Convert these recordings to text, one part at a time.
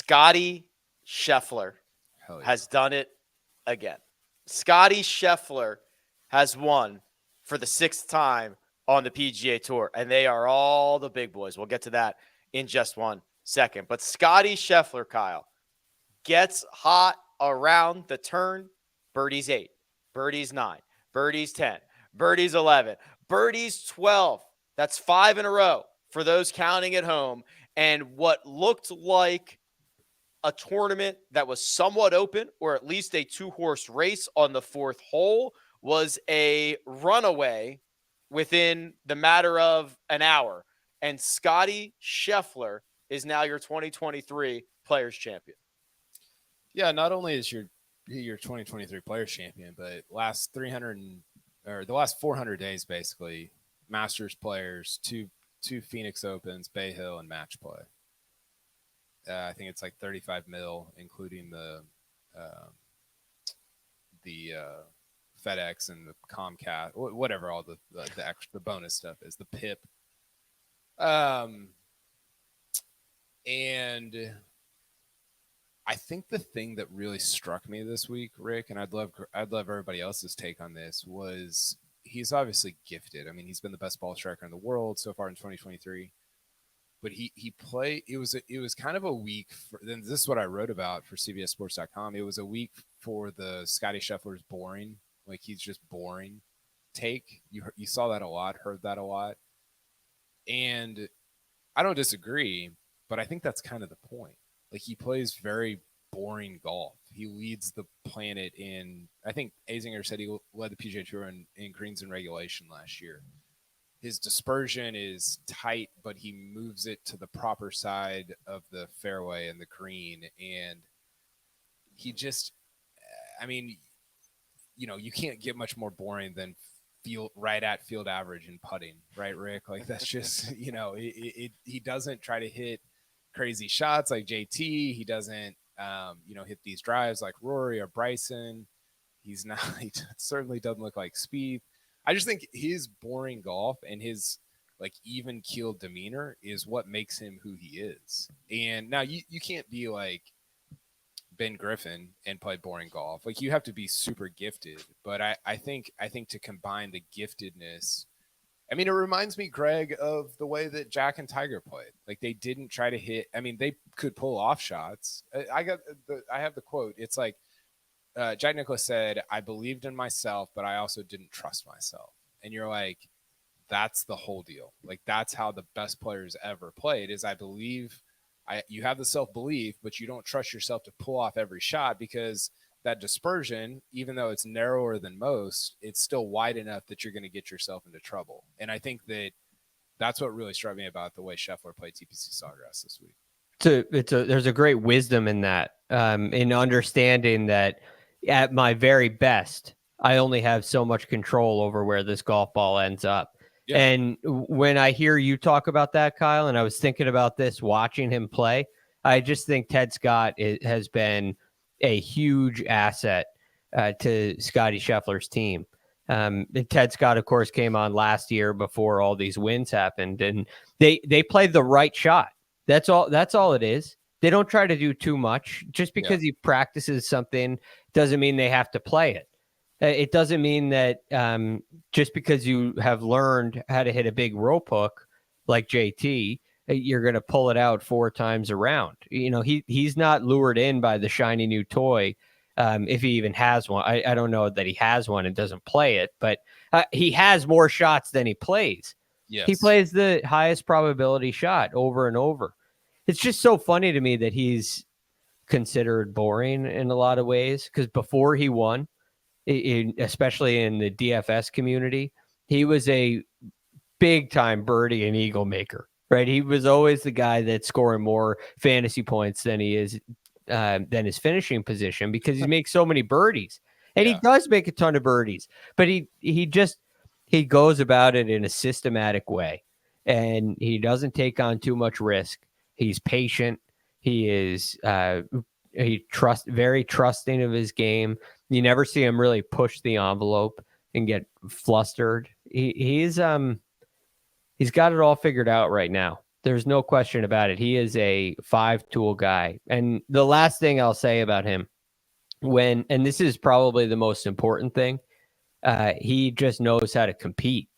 Scottie Scheffler has done it again. Scottie Scheffler has won for the 6th time on the PGA Tour, and they are all the big boys. We'll get to that in just one second. But Scottie Scheffler, Kyle, gets hot around the turn. Birdies 8, birdies 9, birdies 10, birdies 11, birdies 12. That's 5 in a row for those counting at home. And what looked like a tournament that was somewhat open, or at least a 2-horse race on the 4th hole, was a runaway within the matter of an hour. And Scottie Scheffler is now your 2023 Players Champion. Yeah, not only is your 2023 Players Champion, but the last 400 days, basically, Masters players, two Phoenix Opens, Bay Hill, and match play. I think it's like 35 mil, including the FedEx and the Comcast, whatever all the extra bonus stuff is, the PIP. And I think the thing that really struck me this week, Rick, and I'd love everybody else's take on this, was he's obviously gifted. I mean, he's been the best ball striker in the world so far in 2023. But he played. It was kind of a week. Then this is what I wrote about for CBSSports.com. It was a week for the Scottie Scheffler's boring, like he's just boring take. You saw that a lot, heard that a lot, and I don't disagree. But I think that's kind of the point. Like, he plays very boring golf. He leads the planet in. I think Azinger said he led the PGA Tour in greens and regulation last year. His dispersion is tight, but he moves it to the proper side of the fairway and the green. And he just, I mean, you can't get much more boring than right at field average in putting, right, Rick? Like, that's just, he doesn't try to hit crazy shots like JT. He doesn't, hit these drives like Rory or Bryson. He certainly doesn't look like Spieth. I just think his boring golf and his like even keeled demeanor is what makes him who he is. And now you can't be like Ben Griffin and play boring golf. Like, you have to be super gifted. But I think to combine the giftedness, I mean, it reminds me, Greg, of the way that Jack and Tiger played. Like, they didn't try to hit. I mean, they could pull off shots. I have the quote. It's like, Jack Nicklaus said, "I believed in myself, but I also didn't trust myself." And you're like, that's the whole deal. Like, that's how the best players ever played, is you have the self-belief, but you don't trust yourself to pull off every shot, because that dispersion, even though it's narrower than most, it's still wide enough that you're going to get yourself into trouble. And I think that's what really struck me about the way Scheffler played TPC Sawgrass this week. There's a great wisdom in that, in understanding that at my very best, I only have so much control over where this golf ball ends up. Yeah. And when I hear you talk about that, Kyle, and I was thinking about this watching him play, I just think Ted Scott has been a huge asset to Scottie Scheffler's team. Ted Scott, of course, came on last year before all these wins happened, and they played the right shot. That's all it is. They don't try to do too much. Just because he practices something doesn't mean they have to play it. It doesn't mean that just because you have learned how to hit a big rope hook like JT, you're going to pull it out 4 times around. He's not lured in by the shiny new toy, if he even has one. I don't know that he has one and doesn't play it, but he has more shots than he plays. Yes. He plays the highest probability shot over and over. It's just so funny to me that he's considered boring in a lot of ways, because before he won, especially in the DFS community, he was a big time birdie and eagle maker, right? He was always the guy that's scoring more fantasy points than he is than his finishing position, because he makes so many birdies, and he does make a ton of birdies, but he goes about it in a systematic way, and he doesn't take on too much risk. He's patient. He is very trusting of his game. You never see him really push the envelope and get flustered. He's got it all figured out right now. There's no question about it. He is a 5-tool guy. And the last thing I'll say about him, and this is probably the most important thing, he just knows how to compete.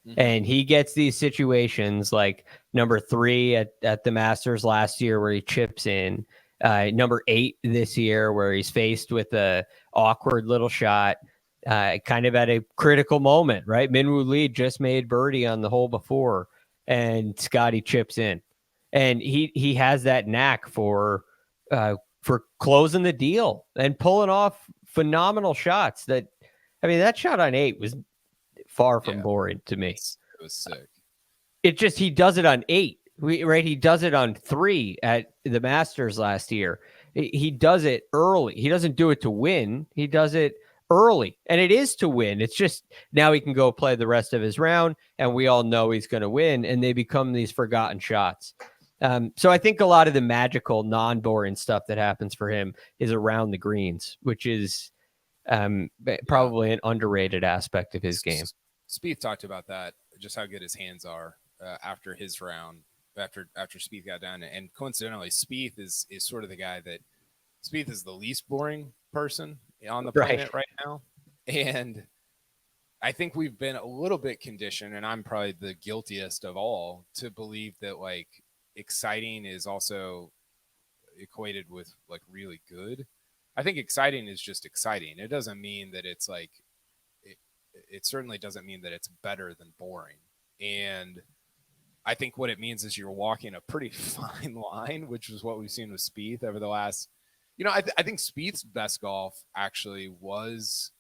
Mm-hmm. And he gets these situations like number 3 at the Masters last year where he chips in, number 8 this year where he's faced with a awkward little shot, kind of at a critical moment, right? Minwoo Lee just made birdie on the hole before, and Scottie chips in. And he has that knack for closing the deal and pulling off phenomenal shots. That shot on 8 was far from boring to me. It was sick. He does it on 8, right? He does it on 3 at the Masters last year. He does it early. He doesn't do it to win. He does it early, and it is to win. It's just now he can go play the rest of his round, and we all know he's going to win, and they become these forgotten shots. So I think a lot of the magical, non-boring stuff that happens for him is around the greens, which is probably an underrated aspect of his game. Spieth talked about that, just how good his hands are after his round, after Spieth got down. And coincidentally, Spieth is sort of the guy that Spieth is the least boring person on the planet right now. And I think we've been a little bit conditioned, and I'm probably the guiltiest of all, to believe that like exciting is also equated with like really good. I think exciting is just exciting. It doesn't mean that it's like, it certainly doesn't mean that it's better than boring. And I think what it means is you're walking a pretty fine line, which is what we've seen with Spieth over the last, I think Spieth's best golf actually was,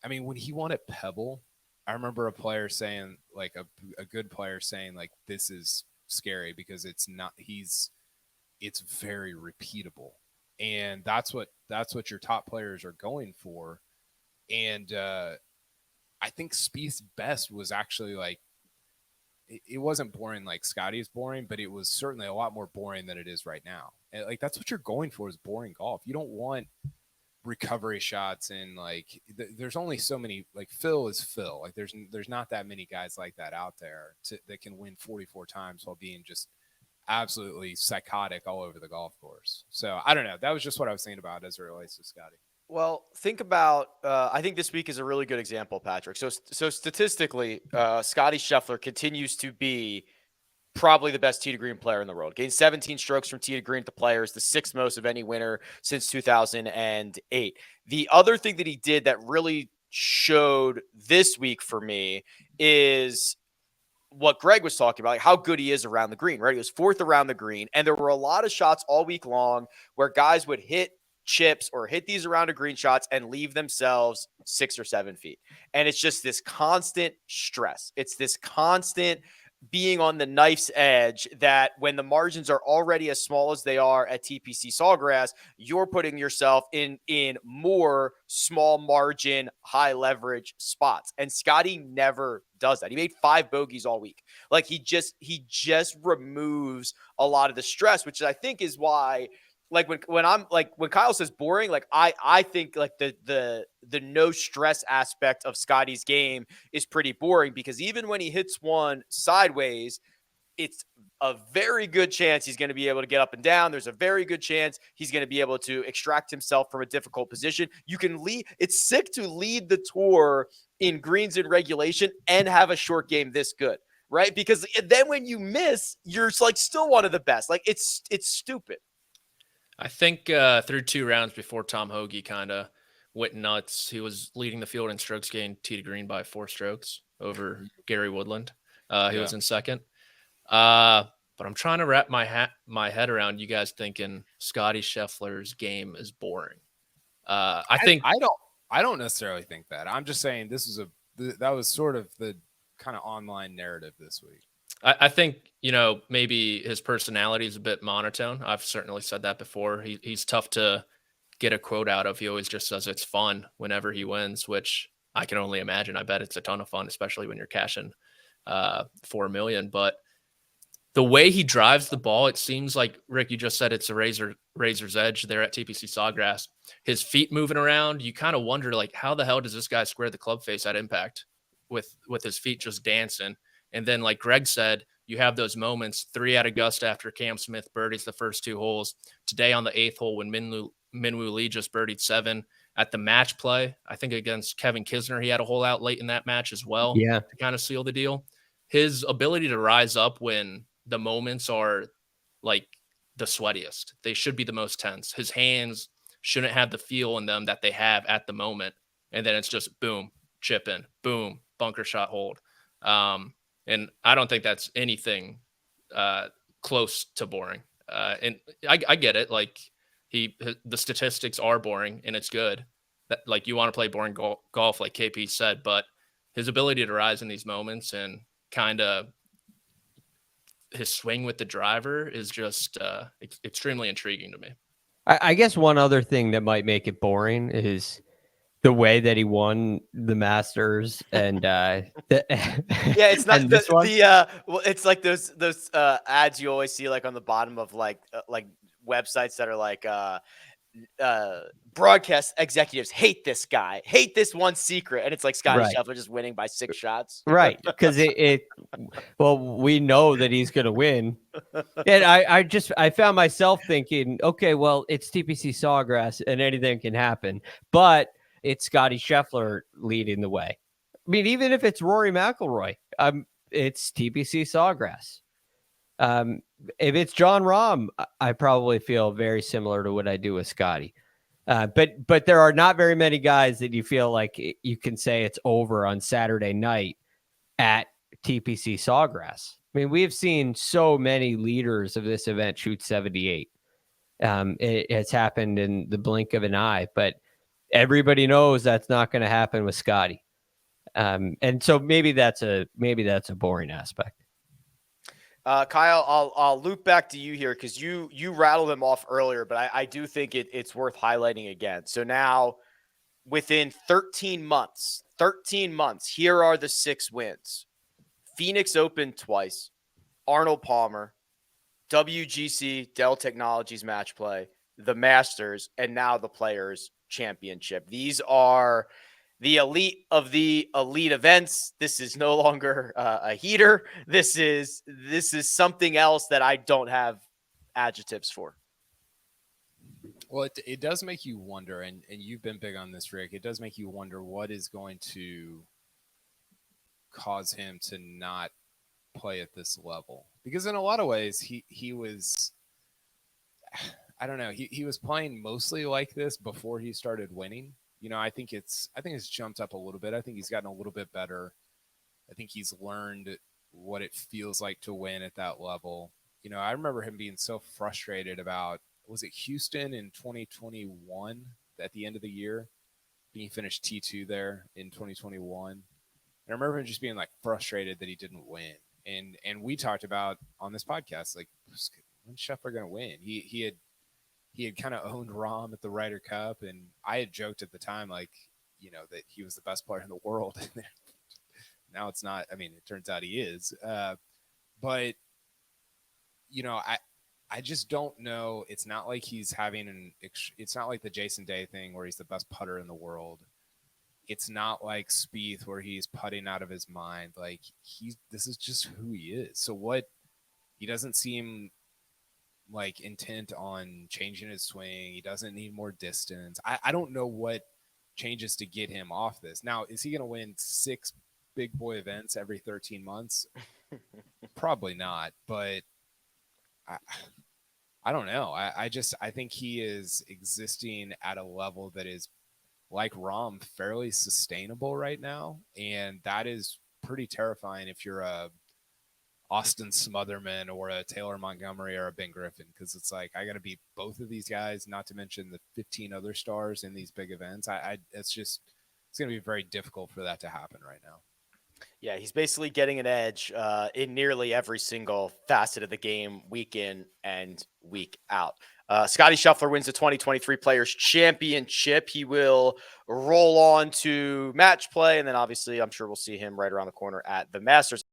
when he won at Pebble, I remember a player saying, like a good player saying, like, this is scary because it's very repeatable. And that's what your top players are going for. And I think Spieth's best was actually like, it wasn't boring like Scottie's boring, but it was certainly a lot more boring than it is right now. And like, that's what you're going for, is boring golf. You don't want recovery shots, and like there's only so many. Like Phil is Phil. Like there's not that many guys like that out there that can win 44 times while being just absolutely psychotic all over the golf course. So I don't know. That was just what I was thinking about as it relates to Scottie. Well, think about, I think this week is a really good example, Patrick. So statistically, Scottie Scheffler continues to be probably the best tee to green player in the world. Gained 17 strokes from tee to green at the Players, the 6th most of any winner since 2008. The other thing that he did that really showed this week for me is what Greg was talking about, like how good he is around the green, right? He was 4th around the green, and there were a lot of shots all week long where guys would hit chips or hit these around a green shots and leave themselves 6 or 7 feet. And it's just this constant stress. It's this constant being on the knife's edge that when the margins are already as small as they are at TPC Sawgrass, you're putting yourself in more small margin, high leverage spots. And Scottie never does that. He made 5 bogeys all week. Like he just removes a lot of the stress, which I think is why, like when Kyle says boring, like I think like the no stress aspect of Scottie's game is pretty boring, because even when he hits one sideways, it's a very good chance he's going to be able to get up and down. There's a very good chance he's going to be able to extract himself from a difficult position. You can lead. It's sick to lead the tour in greens in regulation and have a short game this good, right? Because then when you miss, you're like still one of the best. Like it's stupid. I think through 2 rounds before Tom Hoagie kind of went nuts, he was leading the field in strokes gained tee to green by 4 strokes over Gary Woodland. He was in second. But I'm trying to wrap my head around you guys thinking Scottie Scheffler's game is boring. I don't necessarily think that. I'm just saying that was sort of the kind of online narrative this week. I think, maybe his personality is a bit monotone. I've certainly said that before. He's tough to get a quote out of. He always just says it's fun whenever he wins, which I can only imagine. I bet it's a ton of fun, especially when you're cashing $4 million. But the way he drives the ball, it seems like, Rick, you just said it's a razor's edge there at TPC Sawgrass. His feet moving around, you kind of wonder, like, how the hell does this guy square the club face at impact with his feet just dancing? And then, like Greg said, you have those moments. 3 at Augusta after Cam Smith birdies the first 2 holes. Today on the 8th hole when Minwoo Lee just birdied 7. At the match play, I think against Kevin Kisner, he had a hole out late in that match as well to kind of seal the deal. His ability to rise up when the moments are like the sweatiest, they should be the most tense. His hands shouldn't have the feel in them that they have at the moment. And then it's just boom, chip in, boom, bunker shot hold. And I don't think that's anything close to boring. And I get it. Like the statistics are boring and it's good. That, like, you want to play boring golf, like KP said, but his ability to rise in these moments and kind of his swing with the driver is just extremely intriguing to me. I guess one other thing that might make it boring is the way that he won the Masters and it's not well, it's like those ads you always see like on the bottom of like websites that are like broadcast executives hate this guy, hate this one secret, and it's like Scottie Scheffler just winning by 6 shots, right? Because well, we know that he's gonna win, and I found myself thinking, okay, well, it's TPC Sawgrass and anything can happen, but it's Scottie Scheffler leading the way. I mean, even if it's Rory McIlroy, it's TPC Sawgrass. If it's John Rahm, I probably feel very similar to what I do with Scottie. But there are not very many guys that you feel like you can say it's over on Saturday night at TPC Sawgrass. I mean, we've seen so many leaders of this event shoot 78. It's happened in the blink of an eye, but everybody knows that's not going to happen with Scottie. And so maybe that's a boring aspect. Kyle, I'll loop back to you here because you rattled him off earlier, but I do think it's worth highlighting again. So now, within 13 months, here are the 6 wins: Phoenix Open twice, Arnold Palmer, WGC Dell Technologies match play, the Masters, and now the Players Championship. These are the elite of the elite events. This is no longer a heater. This is something else that I don't have adjectives for. Well, it does make you wonder, and you've been big on this, Rick. It does make you wonder what is going to cause him to not play at this level. Because in a lot of ways, he was, I don't know, he was playing mostly like this before he started winning. You know, I think it's jumped up a little bit. I think he's gotten a little bit better. I think he's learned what it feels like to win at that level. You know, I remember him being so frustrated about, was it Houston in 2021 at the end of the year? He finished T2 there in 2021. And I remember him just being like frustrated that he didn't win. And we talked about on this podcast, like, when's Scheffler going to win? He had kind of owned Rahm at the Ryder Cup, and I had joked at the time, like, you know, that he was the best player in the world. Now it's not. I mean, it turns out he is. But, you know, I just don't know. It's not like he's having it's not like the Jason Day thing where he's the best putter in the world. It's not like Spieth where he's putting out of his mind. Like, this is just who he is. So he doesn't seem like intent on changing his swing. He doesn't need more distance. I don't know what changes to get him off this. Now, is he going to win 6 big boy events every 13 months? Probably not, but I don't know. I think he is existing at a level that is, like Rahm, fairly sustainable right now. And that is pretty terrifying if you're a Austin Smotherman or a Taylor Montgomery or a Ben Griffin, because it's like, I got to beat both of these guys, not to mention the 15 other stars in these big events. It's going to be very difficult for that to happen right now. Yeah, he's basically getting an edge in nearly every single facet of the game, week in and week out. Scottie Scheffler wins the 2023 Players Championship. He will roll on to match play, and then obviously I'm sure we'll see him right around the corner at the Masters.